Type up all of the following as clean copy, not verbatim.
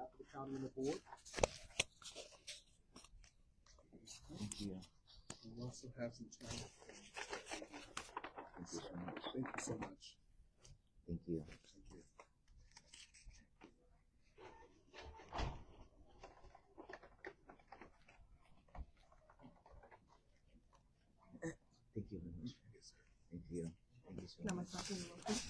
behalf of the county and the board. Thank you. We'll also have some time. Thank you so much. Thank you so much. Thank you. Thank you. Thank you very much. Thank you. Thank you so much.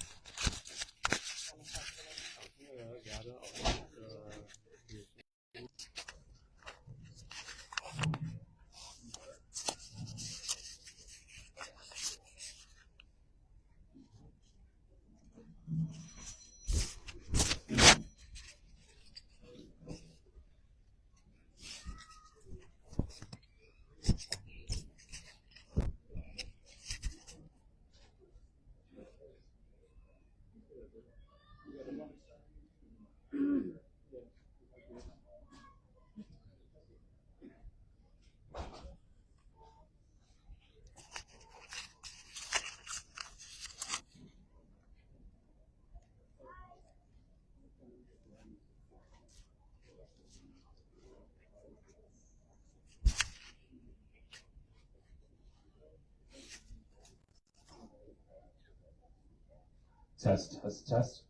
Test, test, test.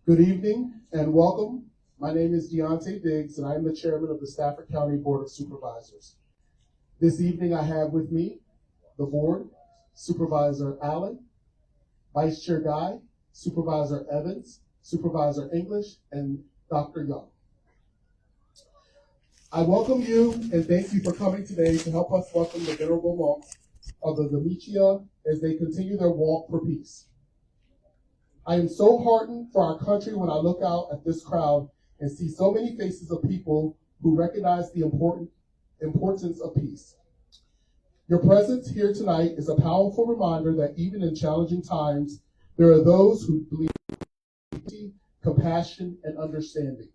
Good evening and welcome. My name is Deontay Diggs, and I am the chairman of the Stafford County Board of Supervisors. This evening I have with me the board, Supervisor Allen, Vice Chair Guy, Supervisor Evans, Supervisor English, and Dr. Young. I welcome you and thank you for coming today to help us welcome the venerable monks of the Domitia as they continue their walk for peace. I am so heartened for our country when I look out at this crowd and see so many faces of people who recognize the importance of peace. Your presence here tonight is a powerful reminder that even in challenging times, there are those who believe in unity, compassion, and understanding.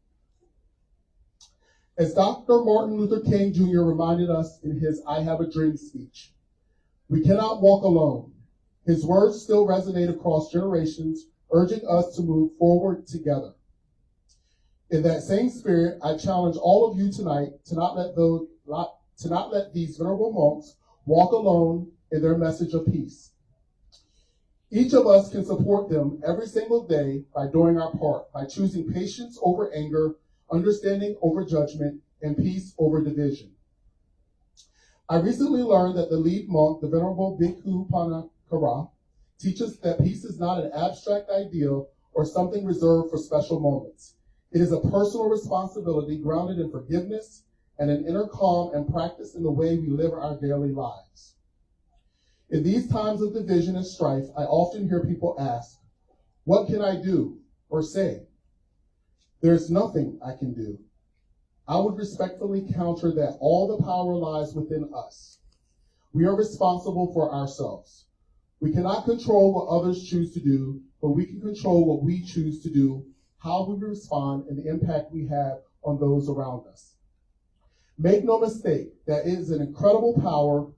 As Dr. Martin Luther King Jr. reminded us in his I Have a Dream speech, we cannot walk alone. His words still resonate across generations, urging us to move forward together. In that same spirit, I challenge all of you tonight to not let these venerable monks walk alone in their message of peace. Each of us can support them every single day by doing our part, by choosing patience over anger, understanding over judgment, and peace over division. I recently learned that the lead monk, the Venerable Bhikkhu Panakara, teaches that peace is not an abstract ideal or something reserved for special moments. It is a personal responsibility grounded in forgiveness and an inner calm and practice in the way we live our daily lives. In these times of division and strife, I often hear people ask, "What can I do or say?" There's nothing I can do. I would respectfully counter that all the power lies within us. We are responsible for ourselves. We cannot control what others choose to do, but we can control what we choose to do, how we respond, and the impact we have on those around us. Make no mistake, that is an incredible power.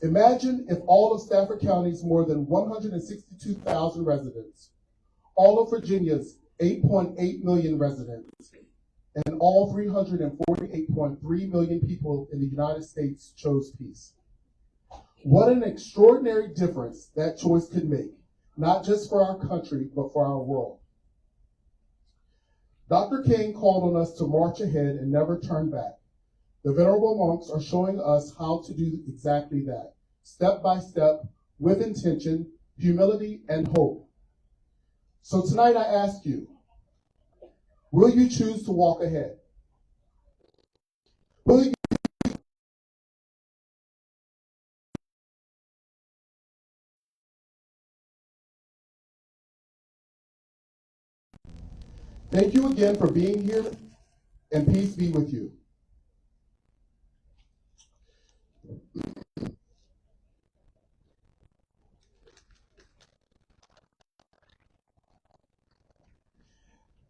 Imagine if all of Stafford County's more than 162,000 residents, all of Virginia's 8.8 million residents, and all 348.3 million people in the United States chose peace. What an extraordinary difference that choice could make, not just for our country, but for our world. Dr. King called on us to march ahead and never turn back. The venerable monks are showing us how to do exactly that, step by step, with intention, humility, and hope. So tonight I ask you, will you choose to walk ahead? Will you Thank you again for being here, and peace be with you.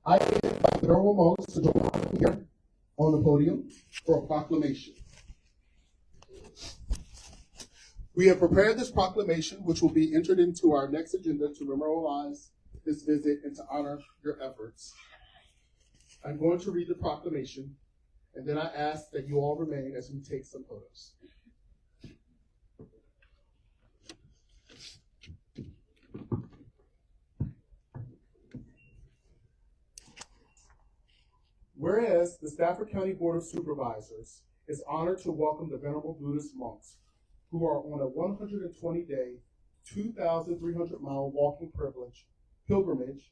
I invite the Venerable monks to join me here on the podium for a proclamation. We have prepared this proclamation, which will be entered into our next agenda to memorialize this visit and to honor your efforts. I'm going to read the proclamation, and then I ask that you all remain as we take some photos. Whereas the Stafford County Board of Supervisors is honored to welcome the Venerable Buddhist monks who are on a 120-day, 2,300-mile walking pilgrimage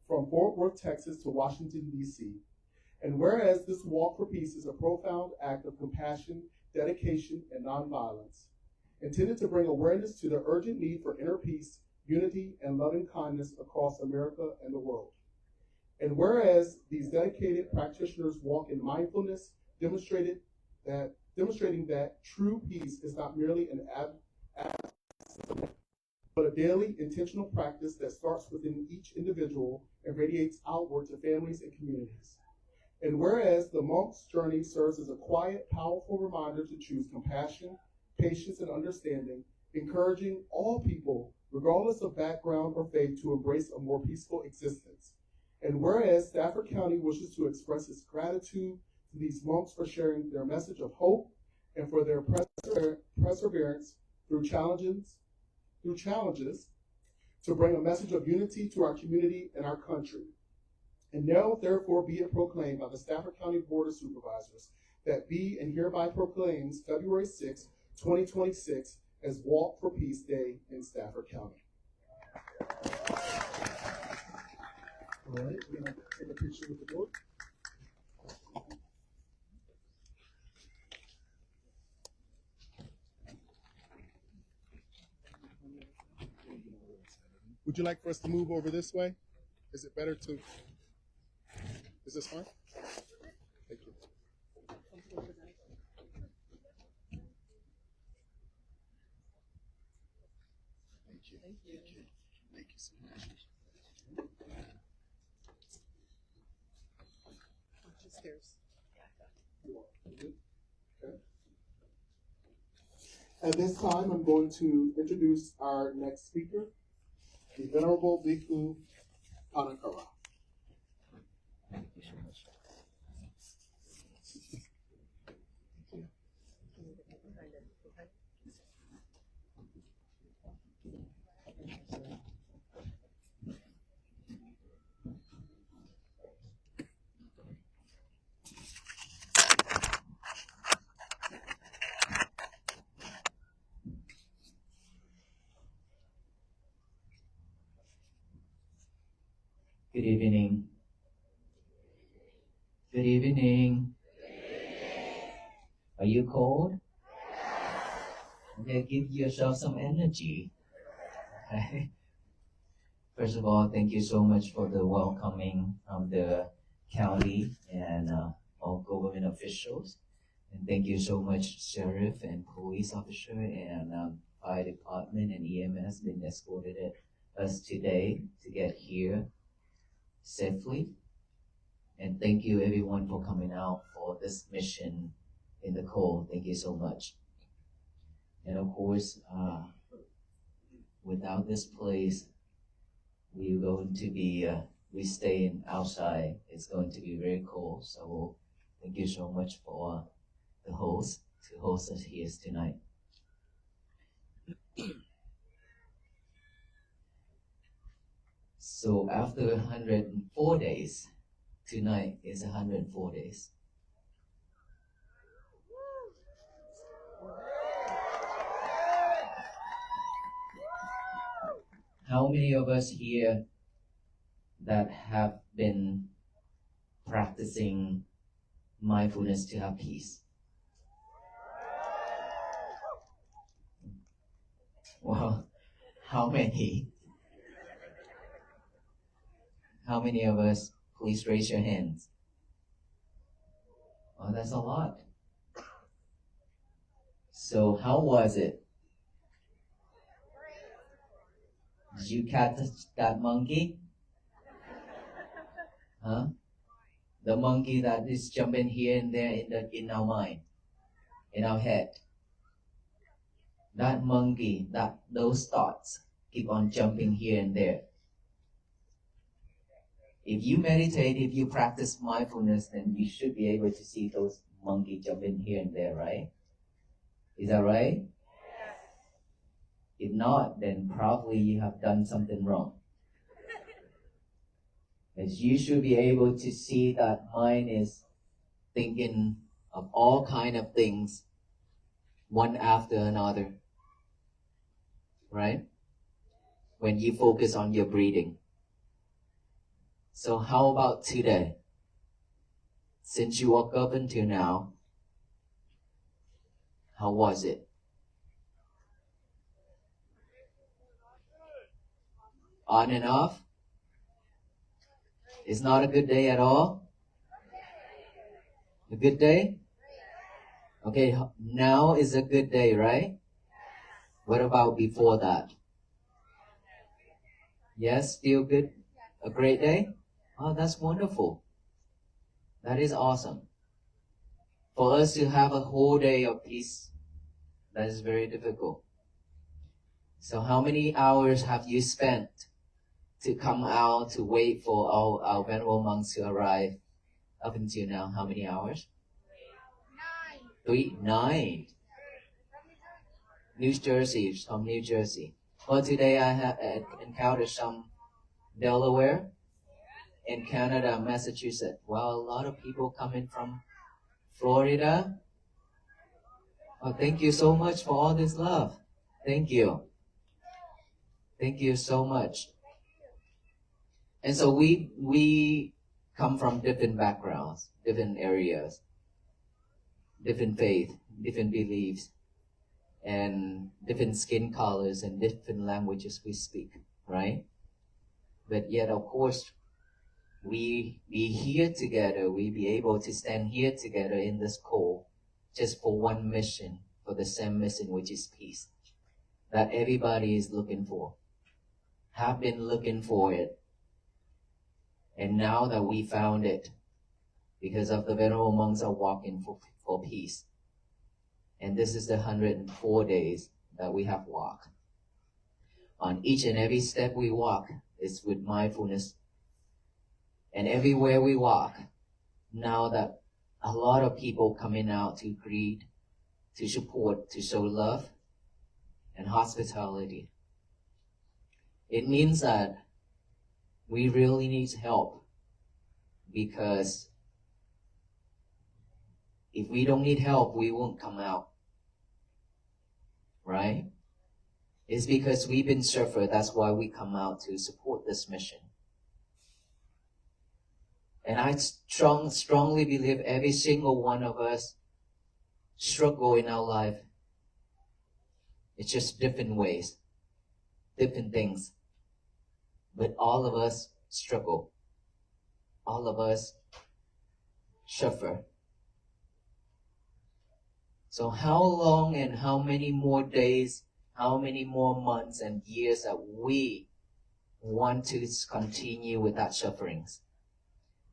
from Fort Worth, Texas to Washington, D.C. And whereas this walk for peace is a profound act of compassion, dedication, and nonviolence, intended to bring awareness to the urgent need for inner peace, unity, and loving kindness across America and the world. And whereas these dedicated practitioners walk in mindfulness, demonstrating that true peace is not merely an absence, but a daily intentional practice that starts within each individual and radiates outward to families and communities. And whereas the monk's journey serves as a quiet, powerful reminder to choose compassion, patience, and understanding, encouraging all people, regardless of background or faith, to embrace a more peaceful existence. And whereas Stafford County wishes to express its gratitude to these monks for sharing their message of hope and for their perseverance through challenges to bring a message of unity to our community and our country. And now, therefore, be it proclaimed by the Stafford County Board of Supervisors that be and hereby proclaims February 6, 2026 as Walk for Peace Day in Stafford County. All right, we're going to take a picture with the board. Would you like for us to move over this way? Is it better to? Is this fine? Thank you. Thank you. Thank you. Thank you so much. Stairs. Okay. At this time, I'm going to introduce our next speaker, the Venerable Bhikkhu Panakara. Thank you so much. Good evening. Good evening. Are you cold? Okay, give yourself some energy. Okay. First of all, thank you so much for the welcoming from the county and all government officials. And thank you so much, sheriff and police officer and fire department and EMS been escorted us today to get here safely. And thank you everyone for coming out for this mission in the cold. Thank you so much. And of course, without this place, we're going to be, we staying outside. It's going to be very cold. So thank you so much for the host to host us here tonight. So after 104 days, tonight is 104 days. How many of us here that have been practicing mindfulness to have peace? Well, how many? How many of us Please raise your hands. Oh, that's a lot. So how was it? Did you catch that monkey? Huh? The monkey that is jumping here and there in our mind, in our head. That monkey, those thoughts keep on jumping here and there. If you meditate, if you practice mindfulness, then you should be able to see those monkey jumping here and there, right? Is that right? If not, then probably you have done something wrong. As you should be able to see that mind is thinking of all kind of things, one after another, right? When you focus on your breathing. So how about today? Since you woke up until now, how was it? On and off? It's not a good day at all? A good day? Okay, now is a good day, right? What about before that? Yes, still good? A great day? Oh, that's wonderful. That is awesome. For us to have a whole day of peace, that is very difficult. So how many hours have you spent to come out to wait for our venerable monks to arrive up until now? How many hours? 9. New Jersey, from New Jersey. Well, today I have encountered some Delaware, in Canada, Massachusetts. Well, a lot of people coming from Florida. Oh, thank you so much for all this love. Thank you. Thank you so much. And so we come from different backgrounds, different areas, different faith, different beliefs, and different skin colors and different languages we speak, right? But yet, of course, we be here together, we be able to stand here together in this call just for one mission, for the same mission, which is peace, that everybody is looking for, have been looking for it. And now that we found it, because of the venerable monks are walking for peace. And this is the 104 days that we have walked. On each and every step we walk is with mindfulness. And everywhere we walk, now that a lot of people coming out to greet, to support, to show love and hospitality, it means that we really need help, because if we don't need help, we won't come out, right? It's because we've been suffered, that's why we come out to support this mission. And I strongly believe every single one of us struggle in our life. It's just different ways, different things. But all of us struggle. All of us suffer. So how long and how many more days, how many more months and years that we want to continue with that sufferings?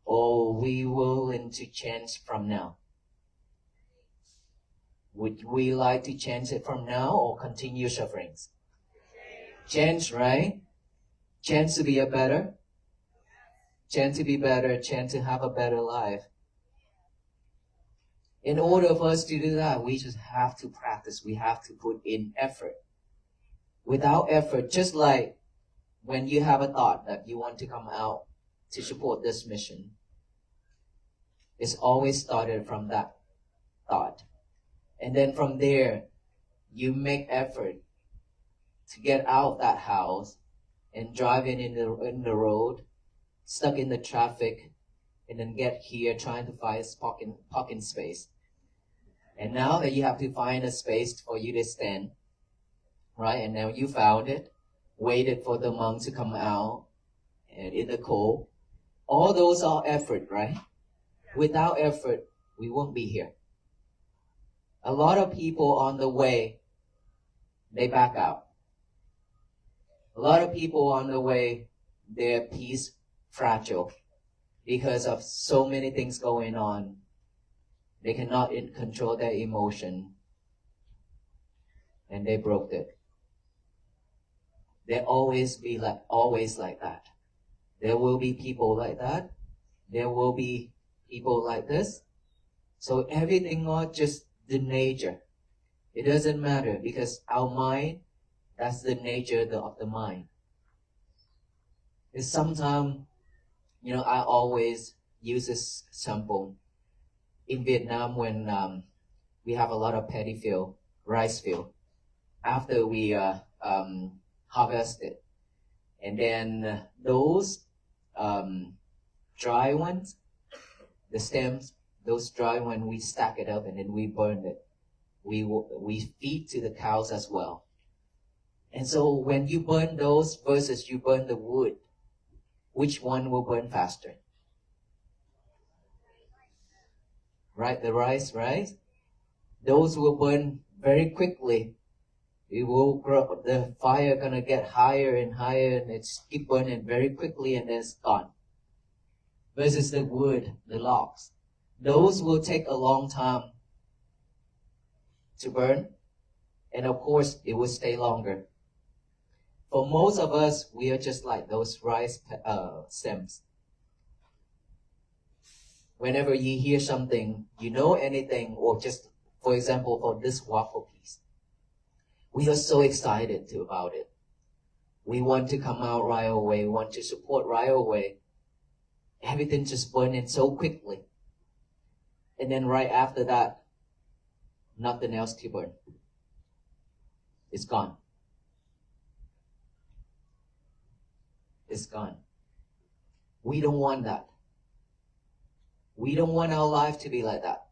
Or we willing to change from now? Would we like to change it from now or continue sufferings? Change, right? Chance to be a better? Chance to be better, chance to have a better life. In order for us to do that, we just have to practice. We have to put in effort. Without effort, just like when you have a thought that you want to come out to support this mission, it's always started from that thought. And then from there, you make effort to get out of that house and drive in the road, stuck in the traffic, and then get here trying to find a parking space. And now that you have to find a space for you to stand, right? And now you found it, waited for the monk to come out and in the cold, All those are effort, right? Without effort, we won't be here. A lot of people on the way, they back out. A lot of people on the way, their peace fragile because of so many things going on. They cannot control their emotion, and they broke it. There always like that. There will be people like that. There will be people like this. So everything not just the nature. It doesn't matter because our mind, that's the nature of the mind. It's sometimes, I always use this example. In Vietnam, when we have a lot of paddy field, rice field, after we harvest it, and then those dry ones, the stems, those dry ones, we stack it up and then we burn it. We feed to the cows as well. And so when you burn those versus you burn the wood, which one will burn faster? Right, the rice, right? Those will burn very quickly. It will grow, the fire gonna get higher and higher, and it's keep burning very quickly, and then it's gone. Versus the wood, the logs, those will take a long time to burn, and of course it will stay longer. For most of us, we are just like those rice stems. Whenever you hear something, anything, or just, for example, for this waffle piece, we are so excited about it. We want to come out right away. We want to support right away. Everything just burning so quickly. And then right after that, nothing else to burn. It's gone. It's gone. We don't want that. We don't want our life to be like that.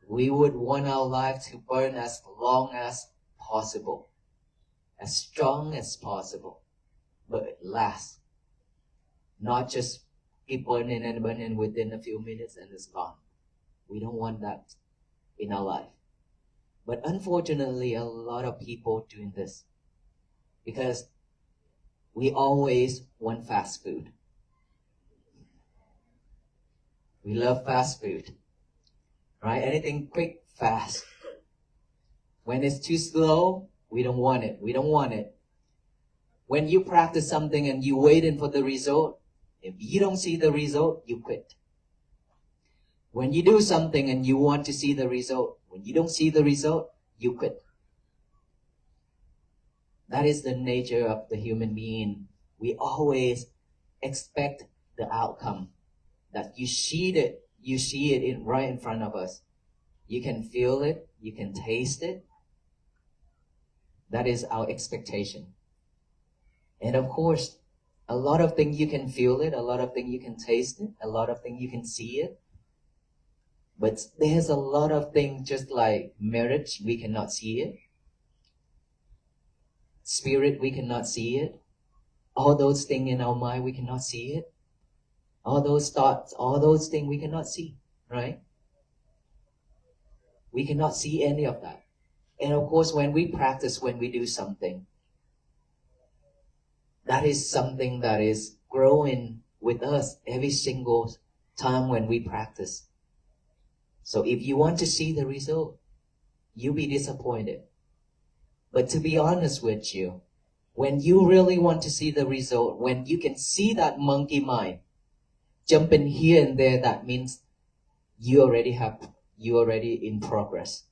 We would want our life to burn as long as possible, as strong as possible, but it lasts. Not just keep burning and burning within a few minutes and it's gone. We don't want that in our life. But unfortunately, a lot of people doing this because we always want fast food. We love fast food, right? Anything quick, fast. When it's too slow, we don't want it. We don't want it. When you practice something and you're waiting for the result, if you don't see the result, you quit. When you do something and you want to see the result, when you don't see the result, you quit. That is the nature of the human being. We always expect the outcome. That you see it right in front of us. You can feel it, you can taste it. That is our expectation. And of course, a lot of things you can feel it, a lot of things you can taste it, a lot of things you can see it. But there's a lot of things just like marriage, we cannot see it. Spirit, we cannot see it. All those things in our mind, we cannot see it. All those thoughts, all those things we cannot see, right? We cannot see any of that. And of course, when we practice, when we do something, that is something that is growing with us every single time when we practice. So if you want to see the result, you'll be disappointed. But to be honest with you, when you really want to see the result, when you can see that monkey mind jumping here and there, that means you already in progress.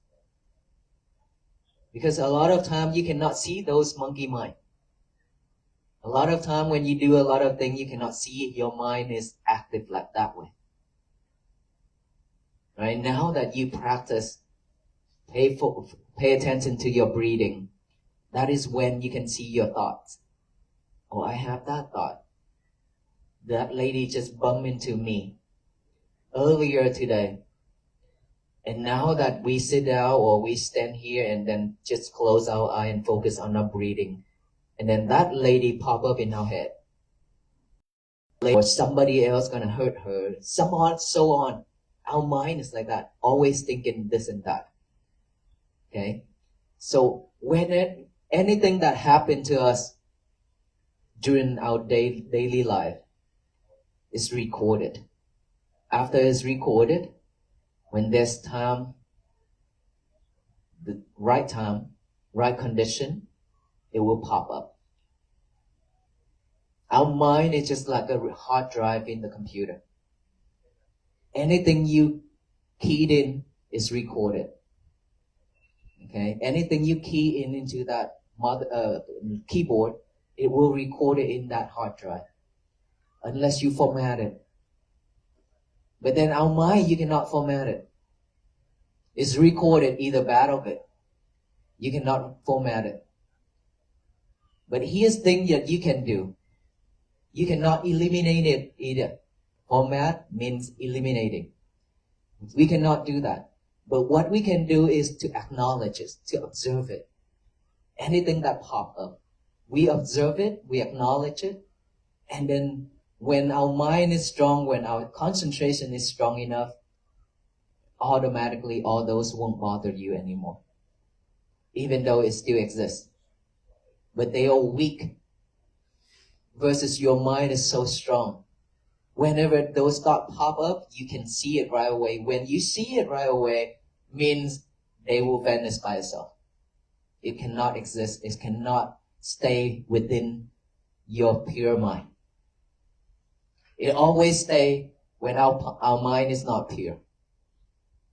Because a lot of time you cannot see those monkey mind. A lot of time when you do a lot of things, you cannot see your mind is active like that way. Right now that you practice, pay attention to your breathing. That is when you can see your thoughts. Oh, I have that thought. That lady just bumped into me earlier today. And now that we sit down or we stand here and then just close our eye and focus on our breathing. And then that lady pop up in our head. or somebody else gonna hurt her, so on. Our mind is like that, always thinking this and that. Okay? So when anything that happened to us during our daily life is recorded. After it's recorded, when there's time, the right time, right condition, it will pop up. Our mind is just like a hard drive in the computer. Anything you keyed in is recorded. Okay? Anything you key in into that keyboard, it will record it in that hard drive. Unless you format it. But then our mind, you cannot format it. It's recorded, either bad or good. You cannot format it. But here's the thing that you can do. You cannot eliminate it either. Format means eliminating. We cannot do that. But what we can do is to acknowledge it, to observe it. Anything that pops up, we observe it, we acknowledge it, and then when our mind is strong, when our concentration is strong enough, automatically all those won't bother you anymore. Even though it still exists. But they are weak. Versus your mind is so strong. Whenever those thoughts pop up, you can see it right away. When you see it right away, means they will vanish by itself. It cannot exist. It cannot stay within your pure mind. It always stays when our mind is not pure.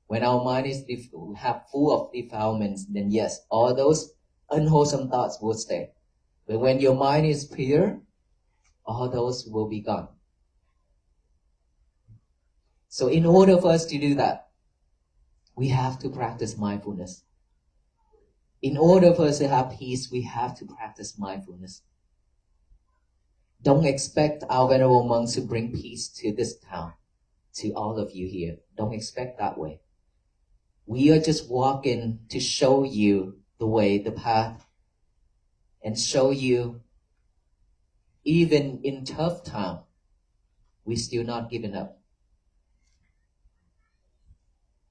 When our mind is full of defilements, then yes, all those unwholesome thoughts will stay. But when your mind is pure, all those will be gone. So in order for us to do that, we have to practice mindfulness. In order for us to have peace, we have to practice mindfulness. Don't expect our venerable monks to bring peace to this town, to all of you here. Don't expect that way. We are just walking to show you the way, the path, and show you even in tough time, we're still not giving up.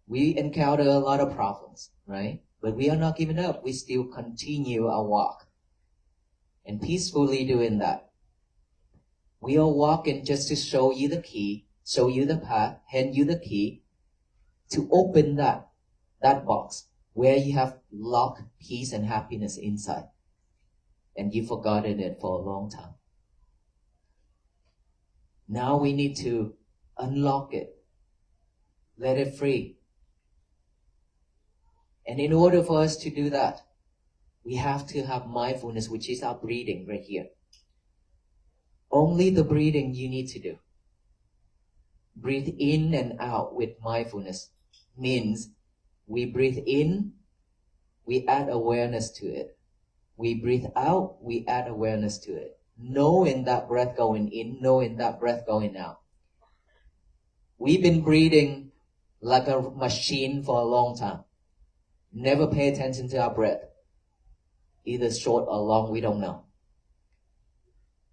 We encounter a lot of problems, right? But we are not giving up. We still continue our walk and peacefully doing that. We are walking just to show you the key, show you the path, hand you the key to open that box where you have locked peace and happiness inside. And you've forgotten it for a long time. Now we need to unlock it, let it free. And in order for us to do that, we have to have mindfulness, which is our breathing right here. Only the breathing you need to do. Breathe in and out with mindfulness means we breathe in, we add awareness to it. We breathe out, we add awareness to it. Knowing that breath going in, knowing that breath going out. We've been breathing like a machine for a long time. Never pay attention to our breath. Either short or long, we don't know.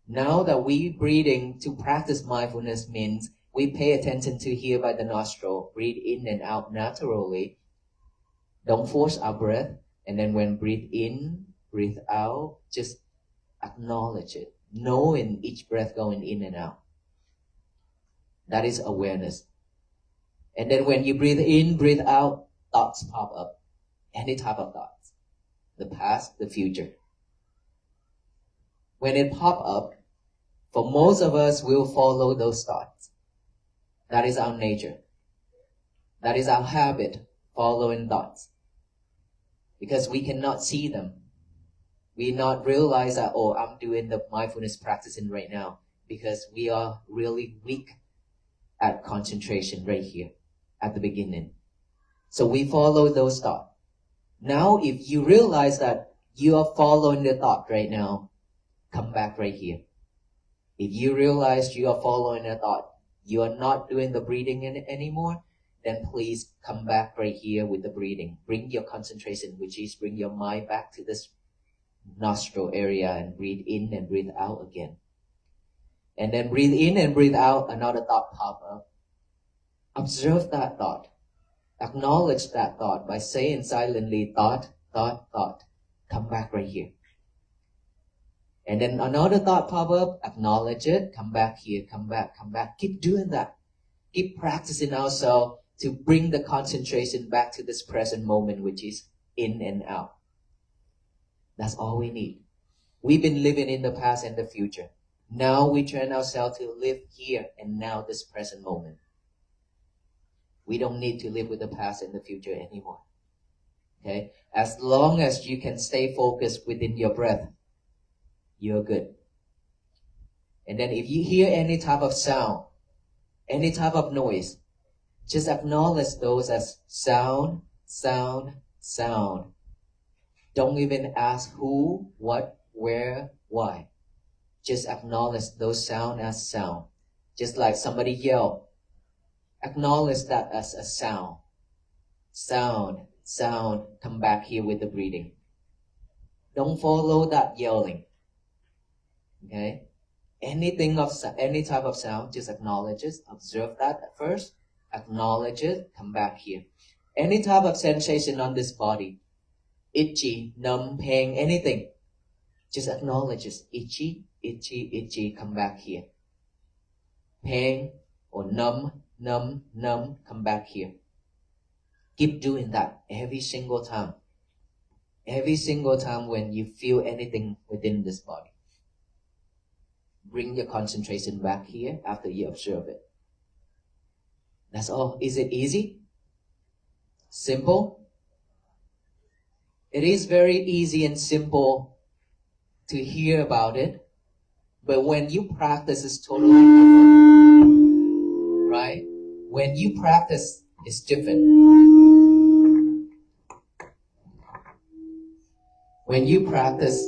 Now that we breathing to practice mindfulness means we pay attention to here by the nostril, breathe in and out naturally. Don't force our breath. And then when breathe in, breathe out, just acknowledge it. Knowing each breath going in and out. That is awareness. And then when you breathe in, breathe out, thoughts pop up. Any type of thoughts. The past, the future. When it pop up, for most of us, we'll follow those thoughts. That is our nature. That is our habit, following thoughts. Because we cannot see them. We not realize that, oh, I'm doing the mindfulness practicing right now. Because we are really weak at concentration right here at the beginning. So we follow those thoughts. Now, if you realize that you are following the thought right now, come back right here. If you realize you are following a thought, you are not doing the breathing anymore, then please come back right here with the breathing. Bring your concentration, which is bring your mind back to this nostril area and breathe in and breathe out again. And then breathe in and breathe out, another thought pop up. Observe that thought. Acknowledge that thought by saying silently, thought, thought, thought. Come back right here. And then another thought pop up, acknowledge it, come back here, come back, come back. Keep doing that. Keep practicing ourselves to bring the concentration back to this present moment, which is in and out. That's all we need. We've been living in the past and the future. Now we train ourselves to live here and now, this present moment. We don't need to live with the past and the future anymore. Okay? As long as you can stay focused within your breath, you're good. And then if you hear any type of sound, any type of noise, just acknowledge those as sound, sound, sound. Don't even ask who, what, where, why. Just acknowledge those sound as sound. Just like somebody yell, acknowledge that as a sound. Sound, sound, come back here with the breathing. Don't follow that yelling. Okay? Any type of sound, just acknowledge it. Observe that at first. Acknowledge it. Come back here. Any type of sensation on this body, itchy, numb, pain, anything, just acknowledge it. Itchy, itchy, itchy. Come back here. Pain or numb, numb, numb. Come back here. Keep doing that every single time. Every single time when you feel anything within this body. Bring your concentration back here after you observe it. That's all. Is it easy? Simple? It is very easy and simple to hear about it, but when you practice, it's totally different. Right? When you practice, it's different. When you practice,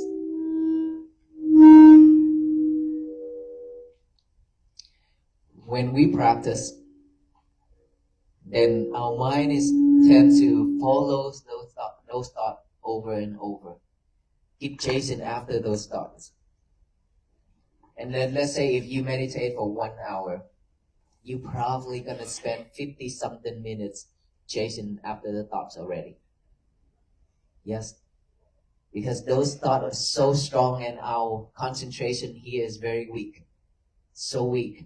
when we practice, then our mind tend to follow those thoughts over and over. Keep chasing after those thoughts. And then let's say if you meditate for 1 hour, you're probably gonna spend 50 something minutes chasing after the thoughts already. Yes? Because those thoughts are so strong and our concentration here is very weak. So weak.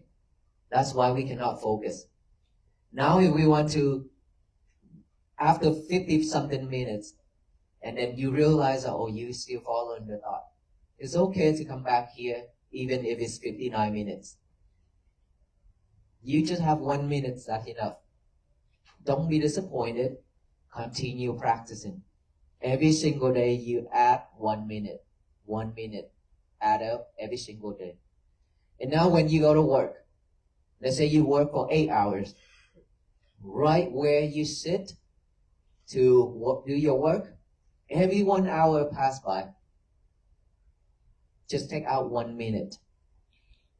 That's why we cannot focus. Now if we want to, after 50 something minutes, and then you realize that, oh, you still following the thought. It's okay to come back here, even if it's 59 minutes. You just have 1 minute, that's enough. Don't be disappointed. Continue practicing. Every single day you add 1 minute. 1 minute. Add up every single day. And now when you go to work, let's say you work for 8 hours. Right where you sit to do your work, every 1 hour pass by. Just take out 1 minute.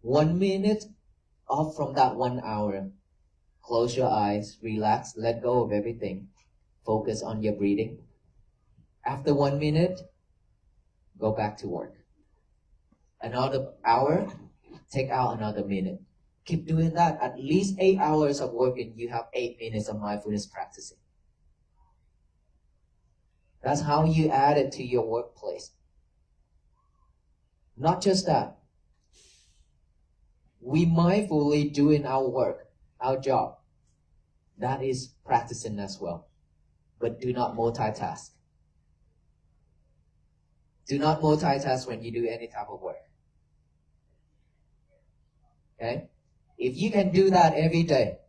1 minute off from that 1 hour. Close your eyes, relax, let go of everything. Focus on your breathing. After 1 minute, go back to work. Another hour, take out another minute. Keep doing that. At least 8 hours of working, you have 8 minutes of mindfulness practicing. That's how you add it to your workplace. Not just that. We mindfully doing our work, our job. That is practicing as well. But do not multitask. Do not multitask when you do any type of work. Okay? If you can do that every day,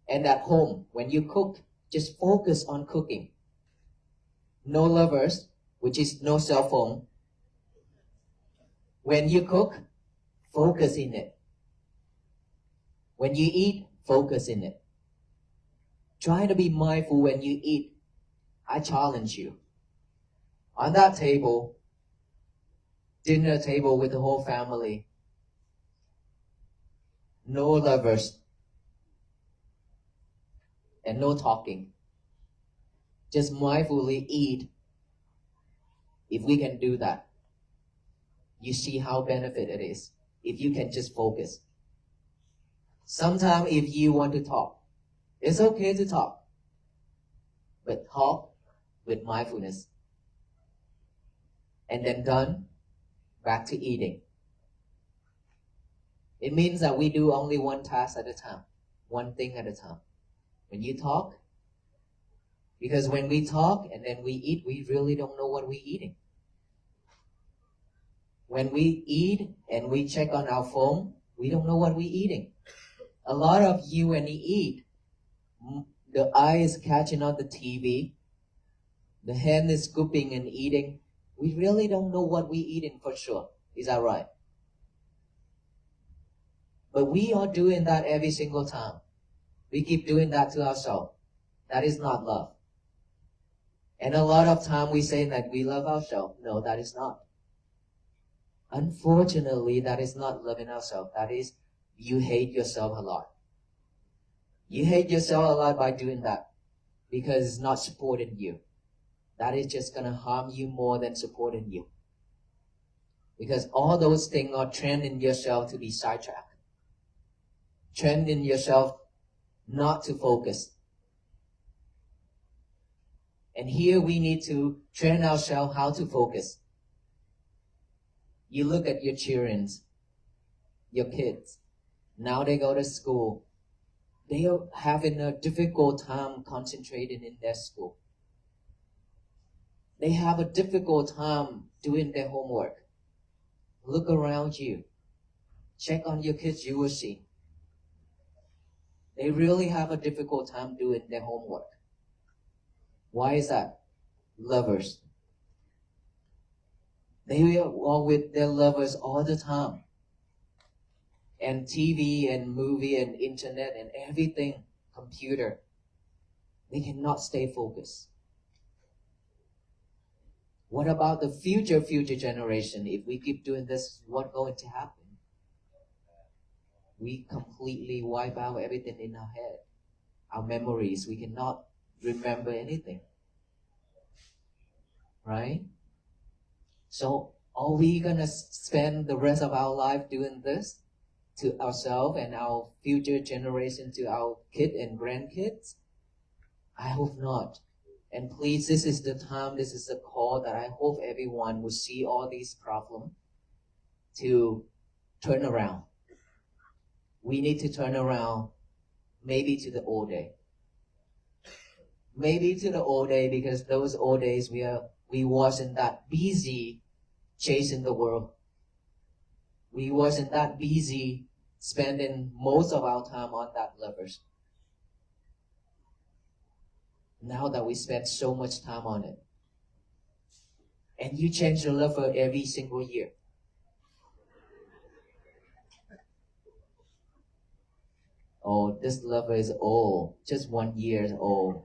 and at home, when you cook, just focus on cooking. No lovers, which is no cell phone. When you cook, focus in it. When you eat, focus in it. Try to be mindful when you eat. I challenge you. On that table, dinner table with the whole family, no lovers, and no talking. Just mindfully eat. If we can do that, you see how benefit it is. if you can just focus. Sometimes if you want to talk, it's okay to talk, but talk with mindfulness. And then done, back to eating. It means that we do only one task at a time, one thing at a time. When you talk, because when we talk and then we eat, we really don't know what we're eating. When we eat and we check on our phone, we don't know what we're eating. A lot of you, when you eat, the eye is catching on the TV, the hand is scooping and eating. We really don't know what we're eating for sure. Is that right? But we are doing that every single time. We keep doing that to ourselves. That is not love. And a lot of time we say that we love ourselves. No, that is not. Unfortunately, that is not loving ourselves. That is, you hate yourself a lot. You hate yourself a lot by doing that because it's not supporting you. That is just going to harm you more than supporting you. Because all those things are training yourself to be sidetracked. Training yourself not to focus. And here we need to train ourselves how to focus. You look at your children, your kids. Now they go to school. They are having a difficult time concentrating in their school. They have a difficult time doing their homework. Look around you. Check on your kids, you will see. They really have a difficult time doing their homework. Why is that? Lovers. They are with their lovers all the time. And TV and movie and internet and everything, computer. They cannot stay focused. What about the future generation? If we keep doing this, what's going to happen? We completely wipe out everything in our head. Our memories, we cannot remember anything. Right? So are we going to spend the rest of our life doing this to ourselves and our future generation, to our kids and grandkids? I hope not. And please, this is the time, this is the call that I hope everyone will see all these problems to turn around. We need to turn around maybe to the old day. Maybe to the old day, because those old days we wasn't that busy chasing the world. We wasn't that busy spending most of our time on that lovers. Now that we spend so much time on it. And you change your lover every single year. Oh, this lover is old, just 1 year old.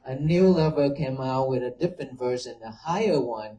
A new lover came out with a different version, a higher one,